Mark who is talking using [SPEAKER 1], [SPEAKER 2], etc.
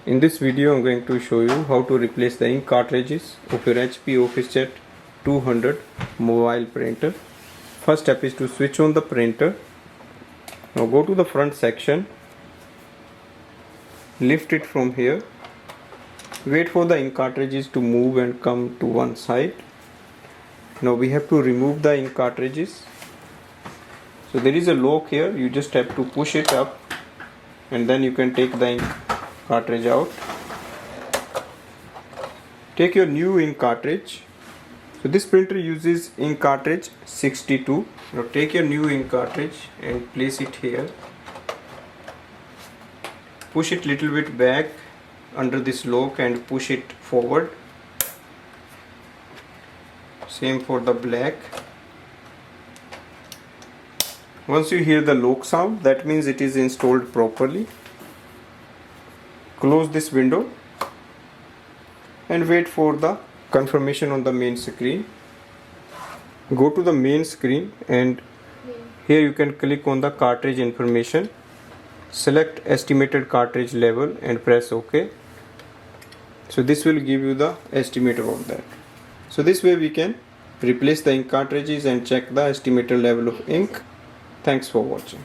[SPEAKER 1] In this video I'm going to show you how to replace the ink cartridges of your HP OfficeJet 200 mobile printer. First step is to switch on the printer. Now go to the front section, lift it from here, wait for the ink cartridges to move and come to one side. Now we have to remove the ink cartridges. So there is a lock here, you just have to push it up and then you can take the ink cartridge out. Take your new ink cartridge. So this printer uses ink cartridge 62. Now take your new ink cartridge and place it here. Push it little bit back under this lock and push it forward. Same for the black. Once you hear the lock sound, that means it is installed properly. Close this window and wait for the confirmation on the main screen. Go to the main screen and here you can click on the cartridge information. Select estimated cartridge level and press OK. So this will give you the estimator of that. So this way we can replace the ink cartridges and check the estimated level of ink. Thanks for watching.